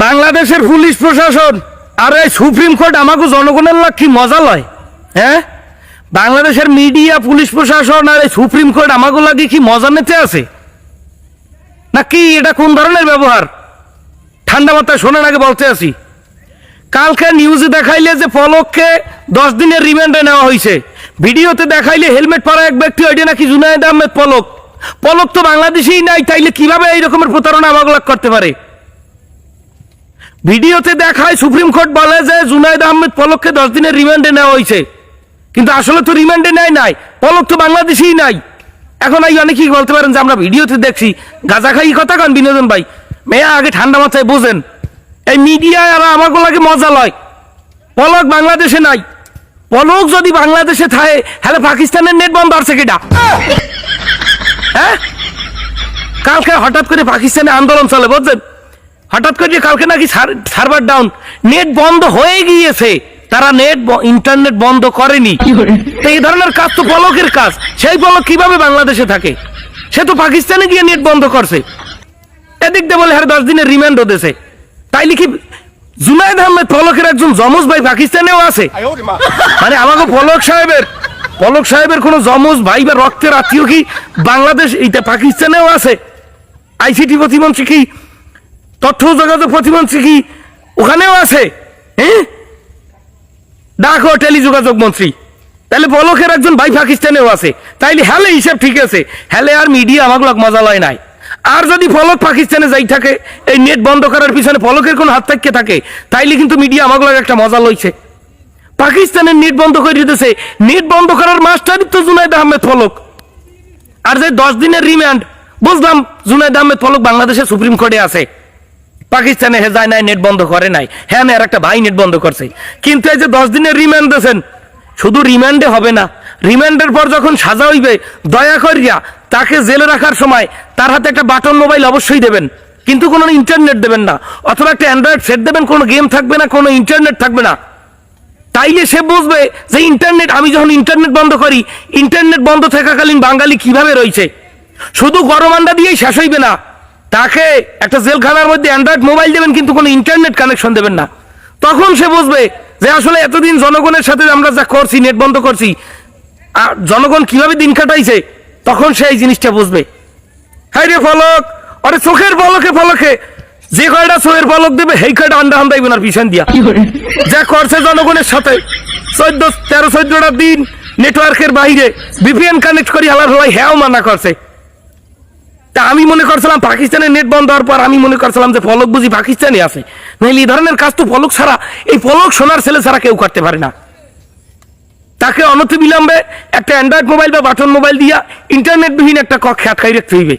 বাংলাদেশের পুলিশ প্রশাসন আর এই সুপ্রিম কোর্ট আমাকে জনগণের লাগ কি মজা লয়। হ্যাঁ, বাংলাদেশের মিডিয়া, পুলিশ প্রশাসন আর এই সুপ্রিম কোর্ট আমাকে লাগে কি মজা নিতে আছে নাকি? এটা কোন ধরনের ব্যবহার? ঠান্ডা মাথায় শোনার আগে বলতে আসি, কালকে নিউজে দেখাইলে যে পলককে 10 দিনের রিমান্ডে নেওয়া হয়েছে, ভিডিওতে দেখাইলে হেলমেট পরা এক ব্যক্তি, ওইটা নাকি জুনায়েদ আহমেদ পলক। পলক তো বাংলাদেশেই নাই, তাইলে কিভাবে এই রকমের প্রতারণা আমাকে করতে পারে? ভিডিওতে দেখায় সুপ্রিম কোর্ট বলে যে জুনায়েদ আহমেদ পলককে 10 দিনের রিমান্ডে নেওয়া হয়েছে, কিন্তু আসলে তো রিমান্ডে নেয় নাই, পলক তো বাংলাদেশেই নাই। এখন এই অনেকেই বলতে পারেন যে আমরা ভিডিওতে দেখছি, গাঁজা খাই কথা কন বিনোদন ভাই। মেয়া আগে ঠান্ডা মাথায় বোঝেন, এই মিডিয়ায় আর আমাকে লাগে মজা লয়। পলক বাংলাদেশে নাই, পলক যদি বাংলাদেশে থাকে হ্যাঁ পাকিস্তানের নেট বন্ধ আছে কিটা? হ্যাঁ, কালকে হঠাৎ করে পাকিস্তানে আন্দোলন চলে বুঝছেন, হঠাৎ করে কালকে নাকি সার্ভার ডাউন, নেট বন্ধ হয়ে গিয়েছে, তারা ইন্টারনেট বন্ধ করেনি। তো এই ধরনের কাজ তো পলকের কাজ, সেই পলক কিভাবে বাংলাদেশে থাকে? সে তো পাকিস্তানে গিয়ে নেট বন্ধ করছে, এদিক দিয়ে বলে হ্যাঁ 10 দিনের রিমান্ড দিয়েছে। তাইলে কি জুনায়েদ আহমেদ পলকের একজন যমজ ভাই পাকিস্তানেও আছে? মানে আমাকে পলক সাহেবের কোন যমজ ভাই বা রক্তের আত্মীয় কি বাংলাদেশ এইটা পাকিস্তানেও আছে? আইসিটি প্রতিমন্ত্রী কি, তথ্য যোগাযোগ প্রতিমন্ত্রী কি ওখানেও আছে? হ্যাঁ, ডাক ও টেলিযোগাযোগ মন্ত্রী, তাহলে পলকের একজন ভাই পাকিস্তানেও আছে। তাইলে হ্যালে হিসাব ঠিক আছে, হ্যালে আর মিডিয়া আমাকে মজা লয় নাই। আর যদি পলক পাকিস্তানে যাই থাকে, এই নেট বন্ধ করার পিছনে পলকের কোন হাত থেকে থাকে, তাইলে কিন্তু মিডিয়া আমাকে একটা মজা লইছে। পাকিস্তানের নেট বন্ধ করে দিতেছে, নেট বন্ধ করার মাস্টারই তো জুনায়েদ আহমেদ পলক। আর যে 10 দিনের রিমান্ড, বুঝলাম জুনায়েদ আহমেদ পলক বাংলাদেশের সুপ্রিম কোর্টে আছে, পাকিস্তানে হে যায় নাই, নেট বন্ধ করে নাই, হ্যাঁ আর একটা ভাই নেট বন্ধ করছে। কিন্তু এই যে 10 দিনের রিমান্ড দিয়েছেন, শুধু রিমান্ডে হবে না, রিমান্ডের পর যখন সাজা হইবে, দয়া করিয়া তাকে জেলে রাখার সময় তার হাতে একটা বাটন মোবাইল অবশ্যই দেবেন, কিন্তু কোনো ইন্টারনেট দেবেন না, অথবা একটা অ্যান্ড্রয়েড সেট দেবেন, কোনো গেম থাকবে না, কোনো ইন্টারনেট থাকবে না। তাইলে সে বুঝবে যে ইন্টারনেট, আমি যখন ইন্টারনেট বন্ধ করি, ইন্টারনেট বন্ধ থাকাকালীন বাঙালি কিভাবে রয়েছে। শুধু গরম আন্ডা দিয়েই শেষ হইবে না, তাকে একটা জেলখানার মধ্যে অ্যান্ড্রয়েড মোবাইল দেবেন, কিন্তু কোনো ইন্টারনেট কানেকশন দেবেন না। তখন সে বুঝবে যে আসলে এতদিন জনগণের সাথে আমরা যা করছি, নেট বন্ধ করছি, জনগণ কিভাবে দিন কাটাইছে, তখন সে এই জিনিসটা বুঝবে। হ্যাঁ রে পলক, আরে চোখের পলকে যে কয়টা চোখের পলক দেবে, সেই কয়টা আন্ডা হান্দাইবে না পিছন দিয়া। যা করছে জনগণের সাথে 13-14টা দিন নেটওয়ার্কের বাইরে ভিপিএন কানেক্ট করি আলার হলাই, হ্যাঁ মানা করছে। তা আমি মনে করছিলাম পাকিস্তানের নেট বন্ধ হওয়ার পর আমি মনে করছিলাম যে পলক বুঝি পাকিস্তানে আছে, নাহলে এই ধরনের কাজ তো পলক ছাড়া, এই পলক সোনার ছেলে ছাড়া কেউ করতে পারে না। তাকে অনতিবিলম্বে একটা অ্যান্ড্রয়েড মোবাইল বা বাটন মোবাইল দিয়া ইন্টারনেট বিহীন একটা কক্ষে আটকাই রাখতে হইবে।